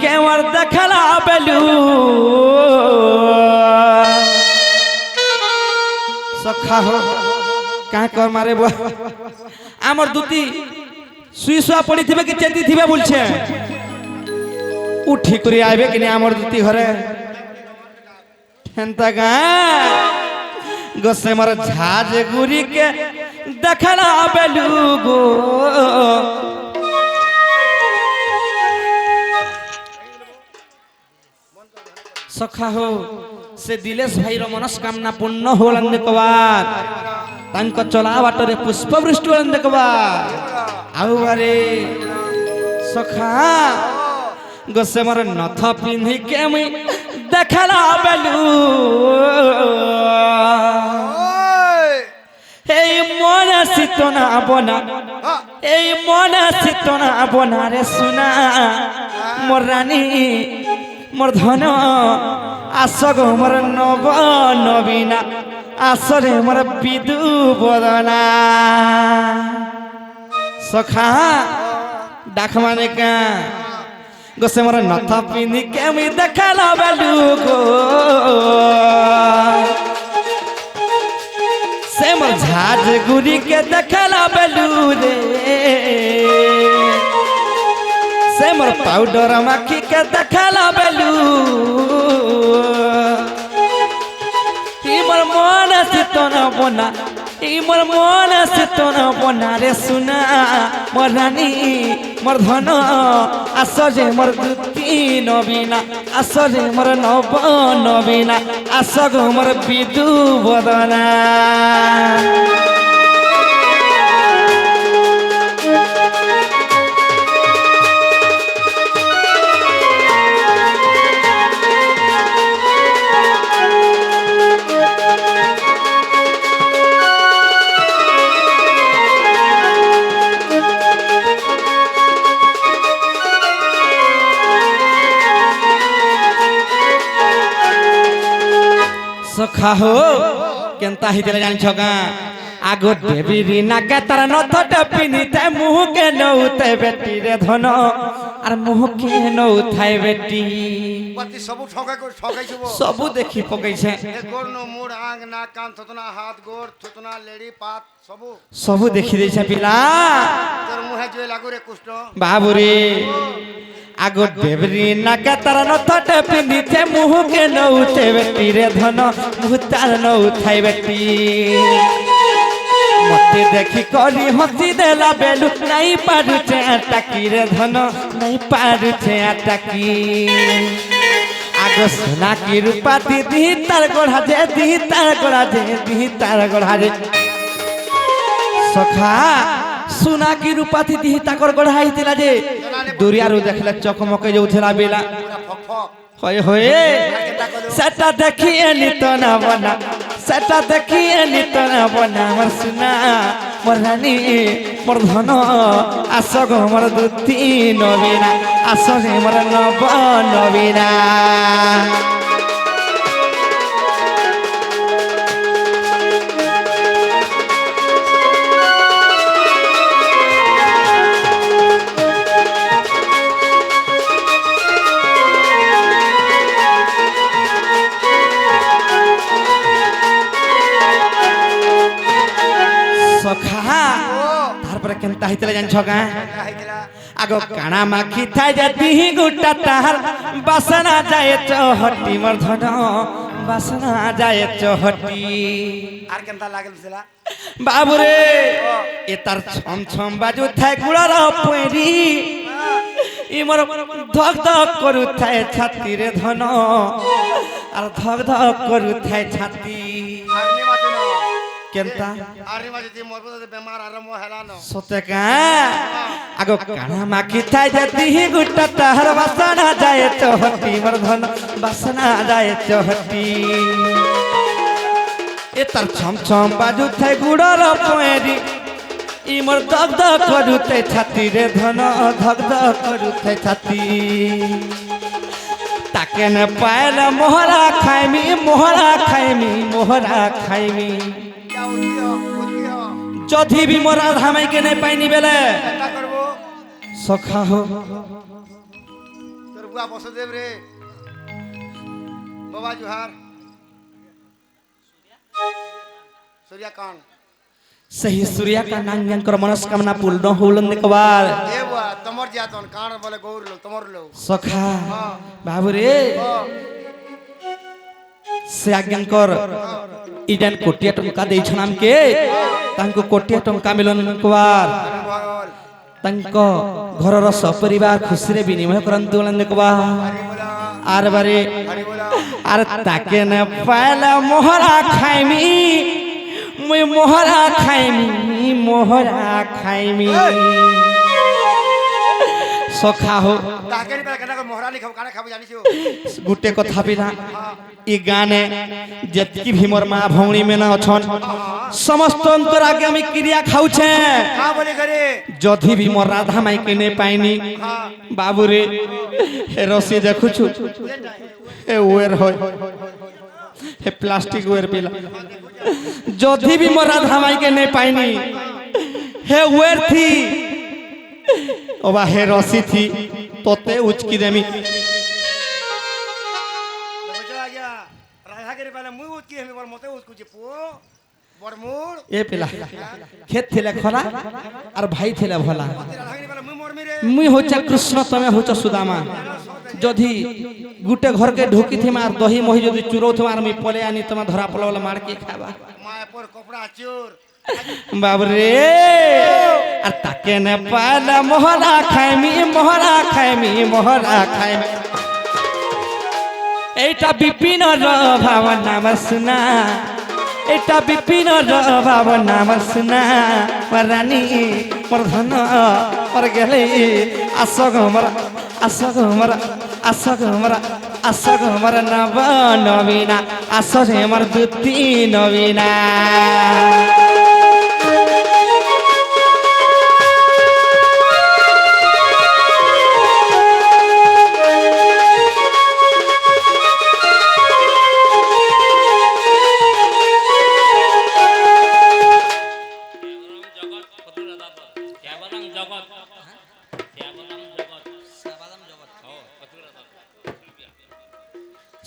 के मोर देखला बेलू सखा हो क्या कर मारे बुआ आमर दूती सुई सुआ पड़ी थिबे कि चेती थिबे बोलछे उठी करी आइबे कि आमर दूती घरे हेंता गा गोसे मोर झाज गुरी के देखला बेलू गो सखा हो से दिलेश भाई रो मनस्कामना पूर्ण होलन देखबार तांको चला बाटरे पुष्प वृष्टि होलन देखबार आउ बारे सखा गोसे मोर नथ पिंधि के मुई देखला बेलू এই মনে সিতনা বনা এই মনে সিতনা বনা রে সোনা মোর রানী মোর ধন আস গো মোর নব নবীনা আসরে মোর বিদু বদনা সখা ডাক মানে কা গোসে মোর নথ পিনি কেমি দেখালা বেলু গো से मोर झाज गुरी के देखला बेलू रे से मोर पाउडर माखी के देखला बेलू मोर मन से तो न बना मोर मन से तो न बना रे सुना मोर रानी मोर धन आस जे मोर दूती नबीना आस जे मोर नव नबीना आस गो मोर विदु बदना सखा हो केनता हितले जान छगा आगो देवी रीना के तार नथ टपिनी ते मुह के नउते बेटी रे धन आर मुह के नउथाय बेटी पति सबु ठगाई छबो सबु देखि पकै छे गोर नो मुड़ आंग ना कान थतना हाथ गोर थतना लेडी पात सबु देखि दै छे पिला तोर मुहे जोय लागो रे कुष्ट बाबू रे आगो देवरी नाका तार नथ टपिनी ते मुह के नउते बेटी रे धन मुह तार नउथाय बेटी मते देखि करी हसी देला बेलू नहीं पारु छे अटकी रे धन नहीं पारु छे अटकी आगो सोना की रूपा दी तार गोढ़ा जे दी तार गोढ़ा जे दी तार गोढ़ा जे सखा सोना की रूपा दी ताकर गोढ़ा हितिला जे दुरियारु देखले चकमके जाउथला बेला होय होय सेटा देखिए नितना बना सेटा देखिए नितना बना मोर सुना मोर रानी मोर धन आस गो मोर दूती नबीना आस रे मोर नव नबीना सखा तार पर केनता हितले जान छगा आगो काना माखी थाय जति गुटा तार बासना जाए चहटी मोर धन बासना जाए चहटी आर केनता लागल बिसला बाबू रे ए तार छम छम बाजू थाय गुड़ार पेरी इ मोर धक धक करू थाय छाती रे धन आर धक धक करू थाय छाती आरनी बाजू न केनता आरनी बाजू जे मोर बदे बेमार आरंभ हैला न सतेका आगो काना माखी थाय जति गुटा तार बासना जाए चहटी मोर धन बासना जाए चहटी ए तार छम छम बाजू थाय गुड़ार पेरी इ मोर धक धक करू थाय छाती रे धन धक धक करू थाय छाती ताके न पायल मोहरा खाइमी मोहरा खाइमी मोहरा खाइमी जदि भी मोरा धामाई के नहीं पाइनी बेले केनता करबो सखा हो तोर बुआ बसुदेव रे बाबा जुहार सूर्यकांत सही सूर्या का नाम कर मनस्कामना पूर्ण होलन देखबार ए बुआ तमर जातन कान बोले गौर लो तमर लो सखा बाबू रे से आज्ञाकर इजन कोटिया टंका देई छनाम के तांको कोटिया टंका मिलन देखबार तांको घरर सपरिवार खुशी रे विनिमय करन दोलन देखबार आर बारे आर ताके न पाला मोहरा खाइमी मुई मोहरा खाइमी सखा हो ताके नि केना को मोहरा लिखाव काने खाबो जानि छियो गुटे कथा बिना ई गाने जतकी भी मोर मां भौणी में ना अछन समस्त अंतर आगे हम क्रिया खाउ छे का बोले करे जधी भी मोर राधा माई के ने पाइनी बाबू रे हे रसी देखु छु ए वेर होय हे प्लास्टिक वेर पिला जधी भी मोर राधा माई के ने पाइनी हे वेर थी ओबा हे रसी थी तोते उचकी देमी बचा गया राधा के पहले मुई उत की हम पर मते उत कुछ पो बरमूड़ ए पिला खेत थेले खरा और भाई थेले भला राधा के पहले मुई मोर मेरे मुई होचा कृष्ण तमे होचा सुदामा जधी गुटे घर के ढोकी थे मार दही मोही जदी चुरो थे मार मी पले आनी तमा धरा पलवला मार के खाबा माय पर कपड़ा चोर बाबू रे और ताके न पाला मोहरा खाइमी एटा विपिन र भावना बसना एटा विपिन र भावना बसना रानी मोर धन पर गेले आसग हमरा नव नवीना आसरे हमर दुती नवीना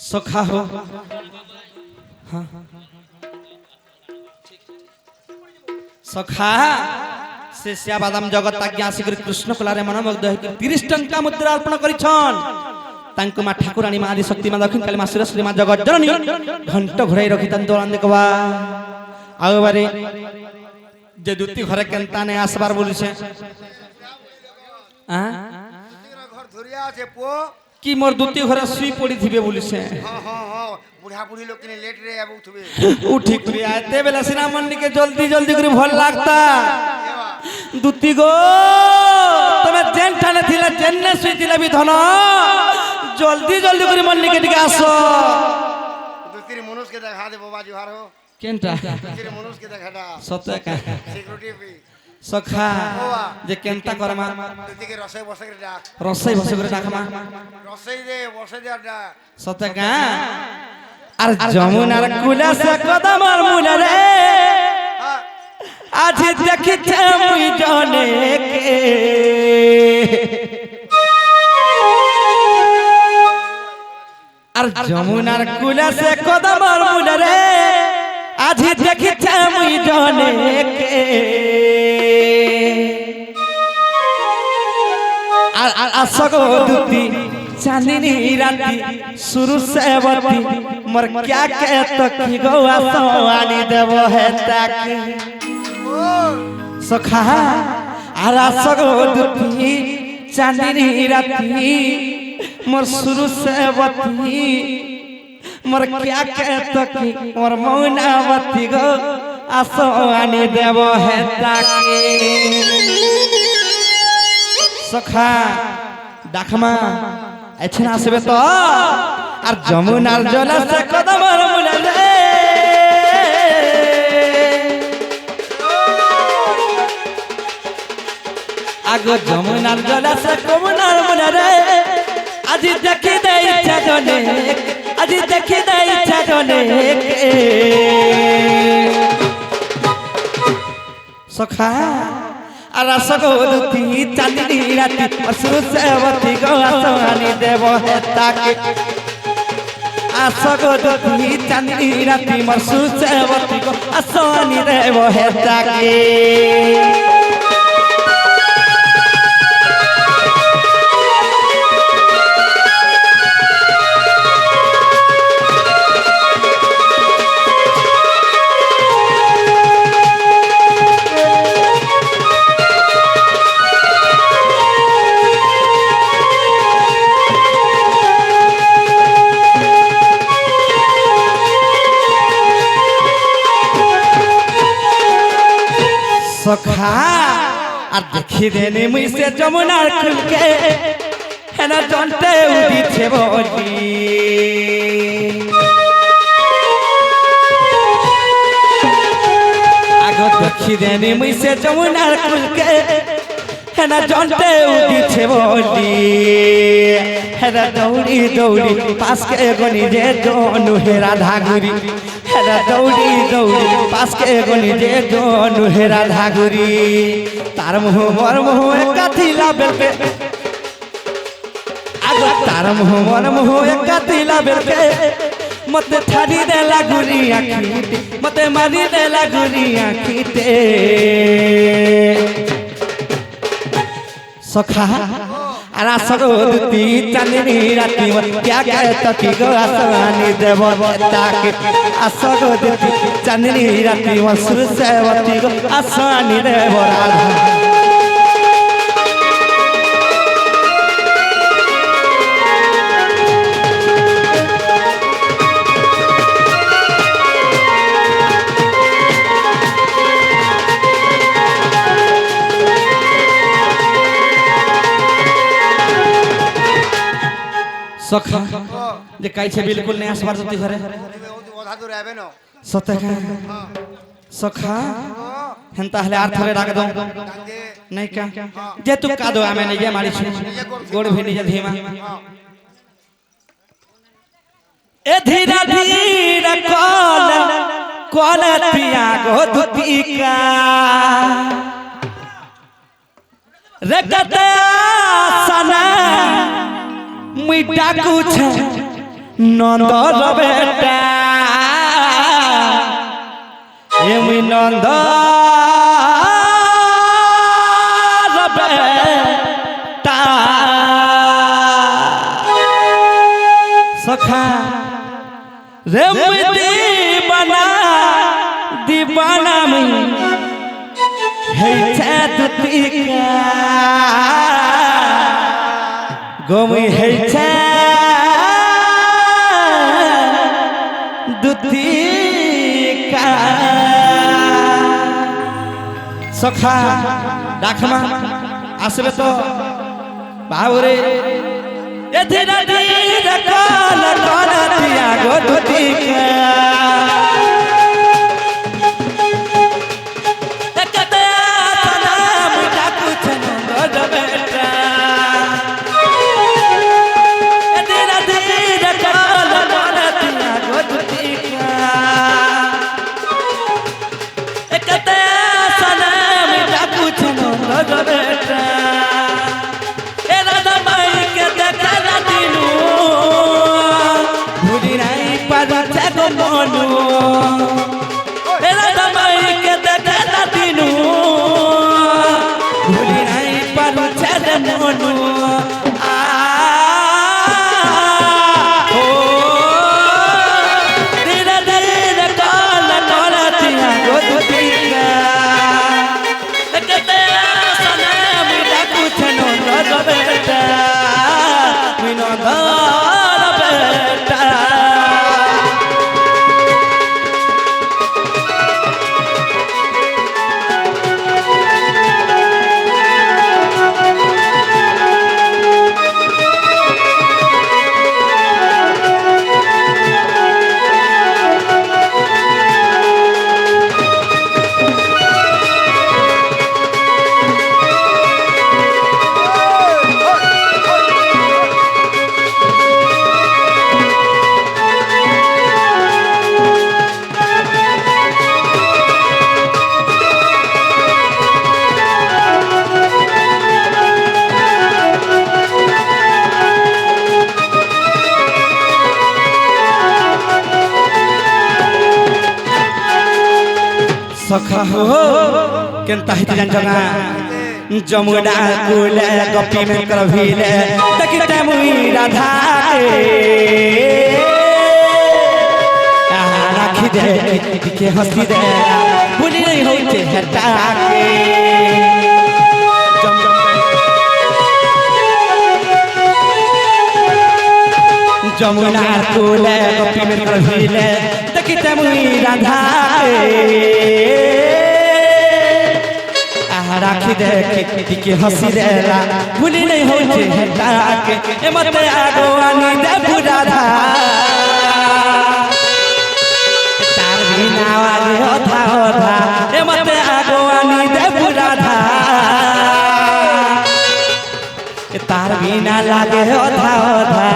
सखा हो सखा से श्याबादाम जगत आज्ञा श्री कृष्ण कलारे मनमुग्ध है 30 टंका मुद्रा अर्पण करिछन तांको मा ठाकुरानी मा आदि शक्ति मा दक्षिण काली मा सुरश्री मा जगत जननी घंट घोड़ाई रखी तन दोलन देखबा आउ बारे जे दुती घरे केनता ने आसबार बोलिसे आ घर धुरिया छे पो कि मोर दुती घरे सुई पड़ी थिबे बोलिसे हां बुढ़ा बुढ़ी लोग ने लेट रे अब उठबे उठी करी आते बेला सिना मंडी के जल्दी जल्दी करी भल लागता दुती गो तमे जेन ठाने थिला जेन्ने सुई थिला भी धन जल्दी जल्दी करी मंडी के टिके आसो दुती मनुष्य के देखा दे बाबा जुहार हो केनटा दुती मनुष्य के देखाटा सत्य का सिक्योरिटी भी सखा जे केनता करमा दुती के रसोई बसे के डाक रसोई बसे करे डाकमा रसोई दे बसे दे डाक सत्य का আর যমুনার কুলে সে কদমর মূলে রে আজ দেখিছে মুই জনে কে আর যমুনার কুলে সে কদমর মূলে রে আজ দেখিছে মুই জনে কে আর আসগো দুতি चांदनी राती शुरू से बती मर क्या कहत की गौआ सवानी देवो है ताकि सखा आरा सगो दुती चांदनी राती मर शुरू से बती मर क्या कहत की मर मौनावती गो आसवानी देवो है ताकि सखा डाकमा एछना आसबे तो আর যমুনার জলে সে কদমর মূলে রে আগো যমুনার জলে সে কদমর মূলে রে আজি দেখি দেই ইচ্ছা জনে আজি দেখি দেই ইচ্ছা জনে সখা আর আসগোদতি চাঁদনি রাতি সুসেবতী গো আসমানি দেব তাকে আসগোদতি চাঁদনি রাতি সুসেবতী গো আসমানি দেব তাকে सखा আর দেখি দেনে মুই সে যমুনার খুলকে হেনা জন্টে উদিছে বলি আগো দেখি দেনে মুই সে যমুনার খুলকে হেনা জন্টে উদিছে বলি হেনা দৌড়ি দৌড়ি পাশকে গনি যে জনু হে রাধা গুরি হেরা দৌড়ি দৌড়ি পাশকে গনি যে জনু হে রাধা গুরি তার মুহ মর মুহ একাথিলা বেলকে আগো তার মুহ মর মুহ একাথিলা বেলকে মতে ঠাড়ি দেলা গুরি আখিতে মতে মারি দেলা গুরি আখিতে सखा আর আসগোদতি চাঁদনি রাতি क्या कहता की गो आसमानी देव ताके আসগোদতি চাঁদনি রাতি সুসেবতী गो आसमानी देव राधा सखा जे काई छे बिल्कुल नहीं आसबार जति घरे ओधा दूर आबे न सतका सखा हेंता हले आर थरे डाक दो नहीं का जे तू का दो आमे नहीं जे मारी छु गोड़ भी नहीं जे धीमा ए धीरा धीरा कॉल कॉल पिया गो दुतिका रगता सना मुइटा कुछ नंदर बेटा ये मुई नंदर बेटा सखा रे मुई दीवाना मुई हे छे दुतिका गोमी है छे दुतिका सखा डाकमा आसबे तो बावरे ए धीरे धीरे कॉल करतिया गो दुतिका एकते सलाम डाकू छन गो बेटा सखा हो केनता हित जान जगा जमुना कूले गोपी में करभिले देखते मुई राधा राखी दे के हंसी दे भूली नहीं होते हटा के जमुना कूले गोपी में करभिले देखते मुई राधा राखी दे के हंसी देला भूली नहीं होते हटा के ए मत आगो आनी दे बुराधा तार बिना वाले होता होता ए मत आगो आनी दे बुराधा तार बिना लागे होता होता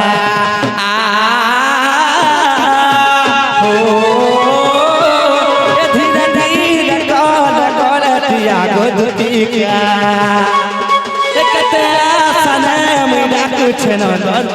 कुछ नंदन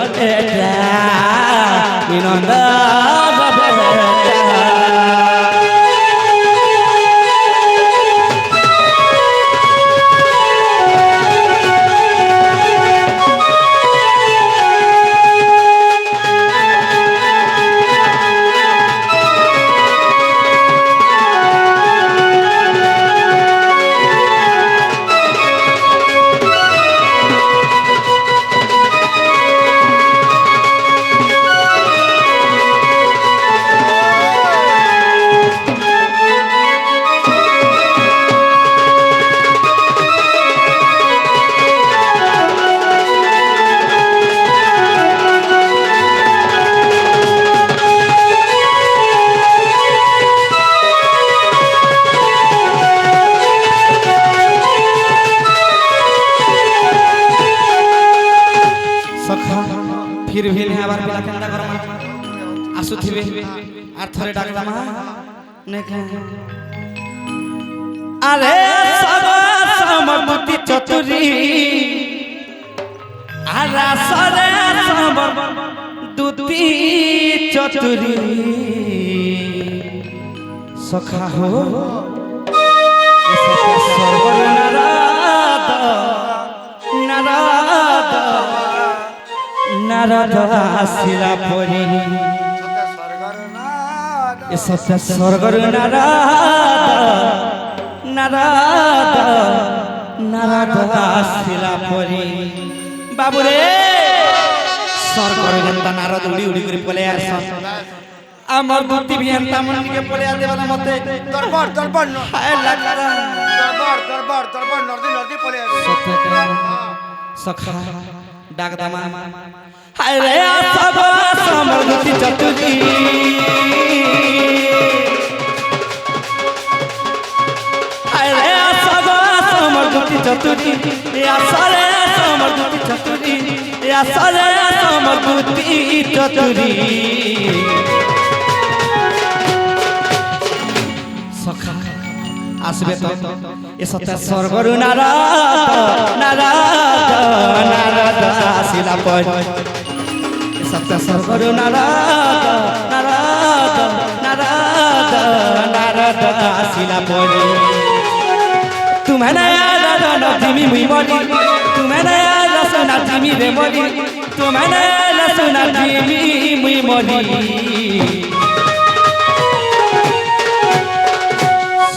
फिर भी नहीं आबार पिला केंदा करमा आसु थिबे आर थरे डाकला मा ने अरे सब समबुद्धि चतुरी आरा सरे सब दुति चतुरी सखा हो सर्व नारद नारद नारद आसिला परी ए सत्य स्वर्गर नारद नारद नारद आसिला परी बाबू रे स्वर्गर जनता नारद उड़ी उड़ी कर पले आसन আমার বুদ্ধি বিয়ান্তা মনকে পড়ে আতে বলা মতে দরবার দরবার হায় লাগলা দরবার দরবার দরবার নরদি নরদি পড়ে আতে সখা ডাক দামা হায় রে সব সমর্গতি চতুরি হায় রে সব সমর্গতি চতুরি এ আসলে সমর্গতি চতুরি এ আসলে সমর্গতি চতুরি সখা আসবে তো এ সত্য স্বর্গর নারদ নারদ নারদ আসিলা পর এ সত্য স্বর্গর নারদ নারদ নারদ নারদ আসিলা পর তুমি না তুমি মুই মরি তুমি না রসনা তুমি রে মরি তুমি না রসনা তুমি মুই মরি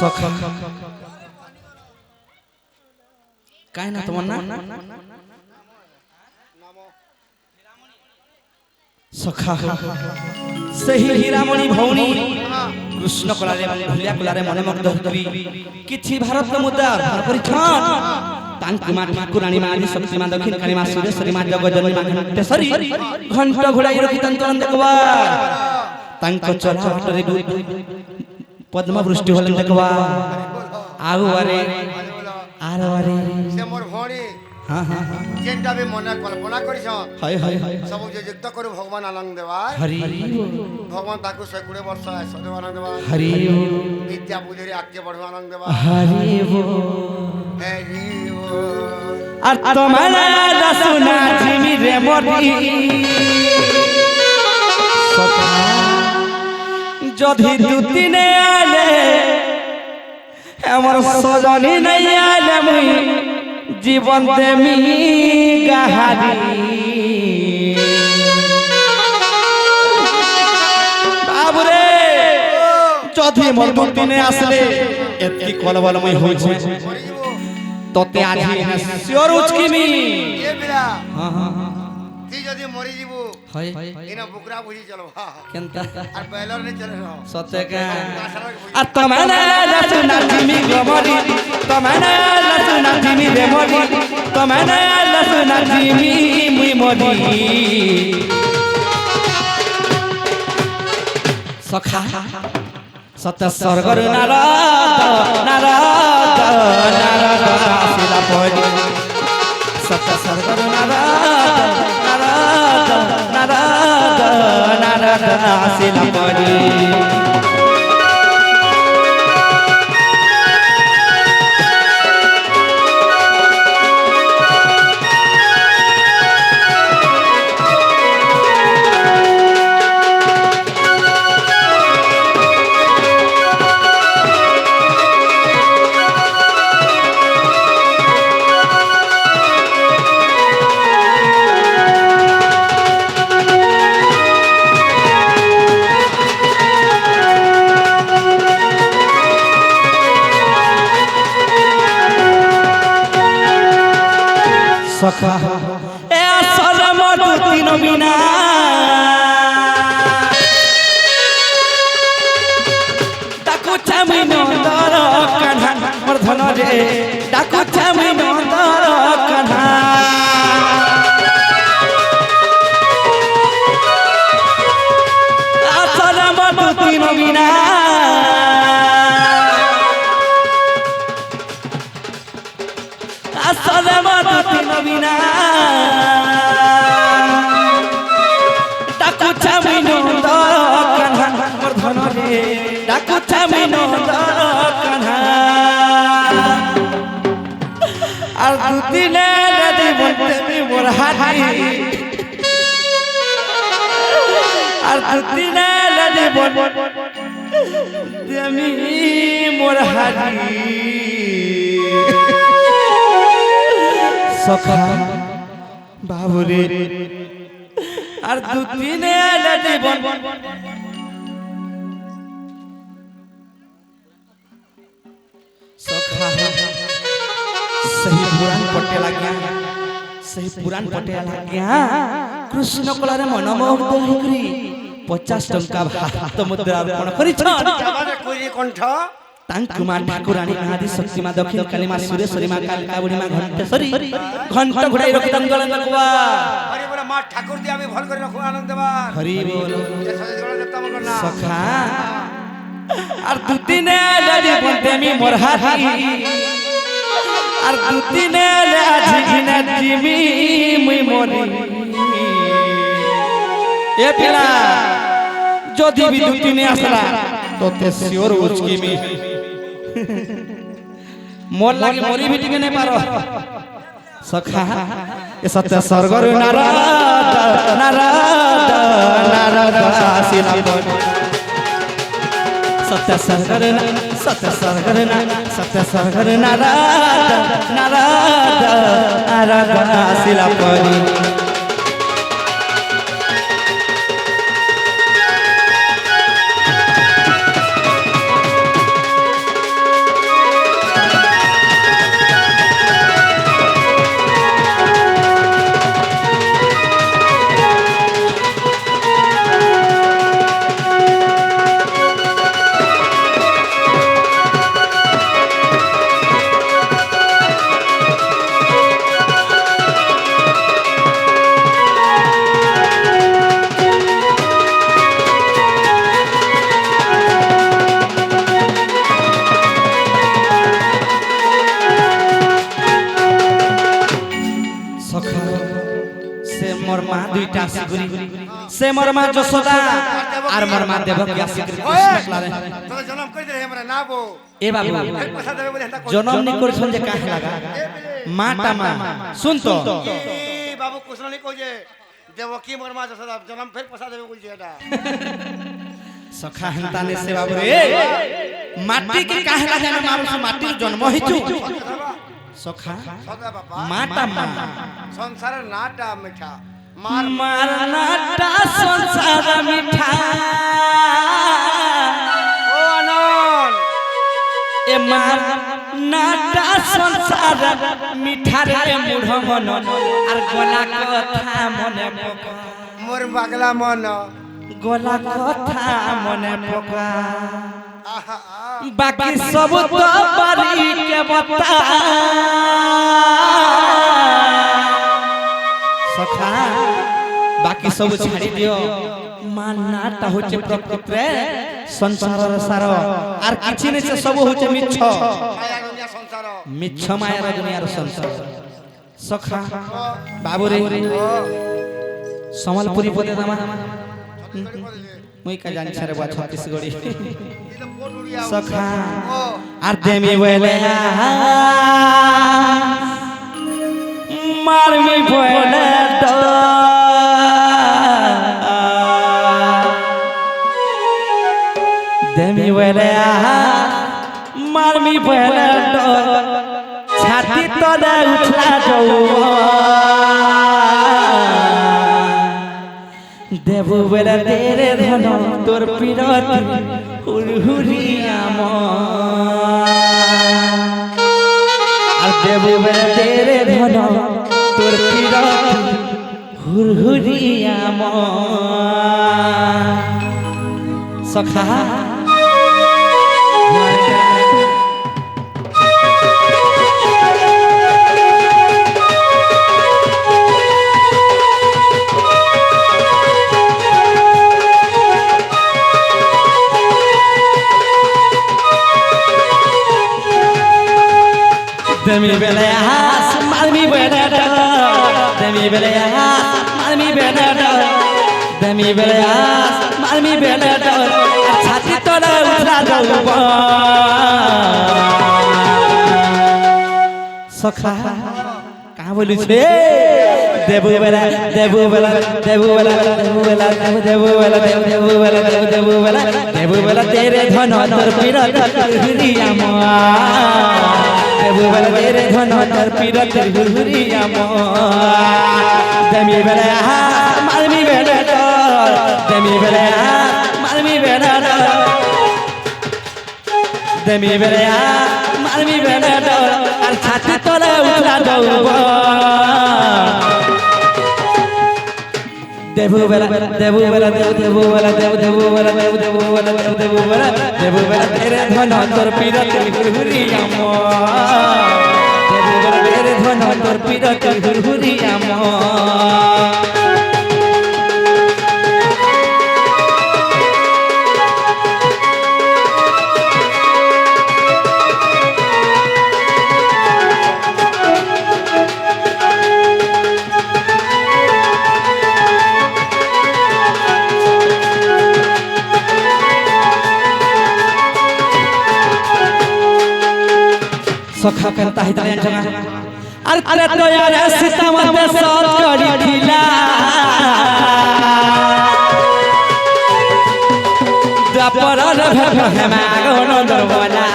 सखा काय ना तुम्हार ना सखा सही हीरामणि भौनी कृष्ण कलारे भुलिया कलारे मने मग्ध होतबी किछि भारत मुद्दा परिछन तांकु मा ठाकुराणी मा आदि शक्ति मा दक्षिण काली मा सुरेश्वरी मा जगजननी मा घंटेश्वरी घंट घोड़ाई रखि तंतन देखबा तांको चला हटरे पद्म वृष्टि होलन देखबा आउ अरे आरो अरे से मोर भणी हां हां जेंटा बे मने कल्पना करिस हाय हाय सब जे युक्त करू भगवान आनंद देवा हरि भगवान ताकू 120 वर्ष सदैव आनंद देवा हरि विद्या पूजरी आगे बढ़वा आनंद देवा हरि वो हरि वो আর তোমার রসনা জিমি রে মরি সখা যদি দুদিনে আলে আমার সজনী নাই আলে মুই জীবন দেমি গাহারি বাবুরে যদি মোর দুদিনে আসলে এতকি কলবলময় হইছে মরে যাব তোতে আজি শিওর উচকিমি এ বিরা হ্যাঁ হ্যাঁ তুই যদি মরে যাব হয় এনা বুকরা বুঝি চলো কেনতা আর বেলর নে চলে রহ সতেকা আর তোমানা লাসুনা জিমি গমরি তোমানা লাসুনা জিমি রেমরি তোমানা লাসুনা জিমি মুই মরি সখা সত স্বর্গর নারদ নারদ নারদ আসিলা পড়ি সত স্বর্গর নারদ নারদ নারদ নারদ আসিলা পড়ি সখা এ আসল মধু তিন বিনা ডাকু ছামি নন্দর কান্হা মোর ধন রে ডাকু ছামি নন্দর কান্হা আসল মধু তিন বিনা আসল মধু তিন বিনা ডাকু ছামি নন্দর কান্হা মোর ধন রে ডাকু ছামি নন্দর কান্হা আর দুদিনে জীবন দেবী মোর হারি আর দুদিনে জীবন দেবী মোর হারি সখা বাবুরে আর দুদিনে জীবন सखा सही पुराण पटे लाग्या सही पुराण पटे लाग्या कृष्ण कलारे मनमोहित होकरी 50 टंका हाथ मुद्रा अर्पण करिछन जाबादे कोई कंठ तांकु मा ठाकुरानी आदि शक्ति मा दक्षिण काली मा सुरेश्वरी मा कालिका बुढ़ी मा घंटेश्वरी घंट घुड़ाई रखि दंगल नकुवा हरि बोला मां ठाकुर दी आमी भल करे रखो आनंद देवा हरि बोल ये सजे जोड़ा देवता मन करना सखा আর দুদিনে লাজি বলতে আমি মোর হারি আর দুদিনে লাজি না জিমি মুই মরি এ পিলা যদি বি দুদিনে আসলা তোতে শিওর উচকিমি মোর লাগি মরি বিটিকে নে পারো সখা এ সত্য স্বর্গর নারদ নারদ নারদ আসিলা सत्य सरगरना सत्य सरगरना नारद आसिला परी से मोर मां जसोदा आर मोर मां देवकी आसी कृष्ण लारे तो जन्म कर दे हमरा ना बो ए बाबू पैसा देबे बोले हता जन्म नि करछन जे काहे लगा माटा मा सुन तो ए बाबू कुछ नहीं को जे देवकी मोर मां जसोदा जन्म फिर पैसा देबे बोल जे एटा सखा हेंताने से बाबू रे माटी के काहेला जाने मारू से माटी जन्म हिचु सखा सदा बाबा माटा मा संसार नाटा मिठा मार नाटा संसार मिठा ओ आनंद ए मार नाटा संसार मिठा रे मुढ़ मन और गला कथा मने पका मोर पागला मन गला कथा मने पका आहा बाकी सब तो बारी के बता सखा बाकी सब छाड़ी दियो माननाटा होचे प्रकृति संसार सार आर किछि नै से सब होचे मिछ माया दुनिया संसार मिछ माया दुनिया रो संसार सखा बाबू रे समलपुरी पदे दामा मुई का जान छरे बा छत्तीसगढ़ी सखा आर देमी बोले मार मी बोले तो देमी बोले मार मी बोले तो छाती तले उठला जाऊ देबू बेला तेरे धन तोर पिरती हुरहुरिया और देबू बेला तेरे धन तोर पिरती हुरहुरिया सखा Demi belas, malmi benada. Demi belas, malmi benada. Demi belas, malmi benada. Chati tola uthla jauba. Sakha, कहाँ बोलू छे? देबू बेला, देबू बेला, देबू बेला, देबू बेला, देबू बेला, देबू बेला, देबू बेला, देबू बेला तेरे धन तोर पिरत हुरिया मा देबू बेला तेरे धन तोर पिरत हुरिया मा देमी बेला मालमी बेला देमी बेला मालमी बेला देमी बेला मालमी बेला और छाती तोले उठला जाऊबा देबू बेला देबू बेला देबू बेला देबू बेला देबू बेला देबू बेला देबू बेला तेरे धन तोर पिरत हुरिया मो देबू बेला तेरे धन तोर पिरत हुरिया मो सखा करता है तले जगह अरे तो यार सीता मत साथ करी ढीला दपर भे मागो न दरवाला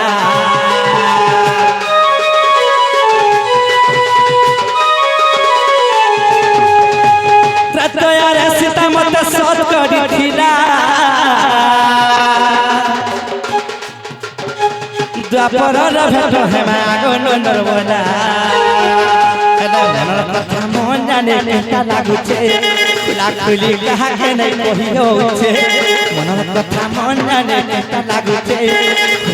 तो यार सीता मत साथ करी ढीला द्वापर भे मागो न दरवाला कथा मन जाने केटा लागुचे लाखुली कहा के नहीं कहियो छे मनर कथा मन जाने केटा लागुचे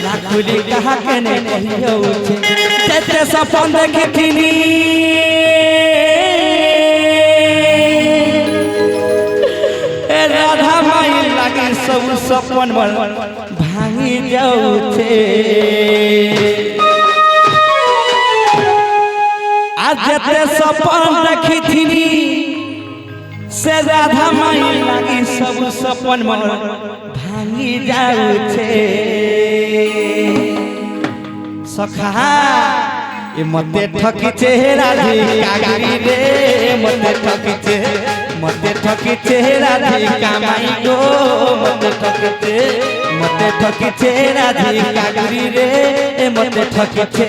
लाखुली कहा के नहीं कहियो छे तेते सपन देखिनी ए राधा माई लागे सब सपन भांगी जाऊ छे आज जते सपन देखी थी से राधा माई लागी सब सपन मन भांगी जाऊ छे सखा এ মতে ঠকিছে রাধিকা গিরি রে মতে ঠকিছে রাধিকা মাই গো মতে ঠকিছে রাধিকা গিরি রে মতে ঠকিছে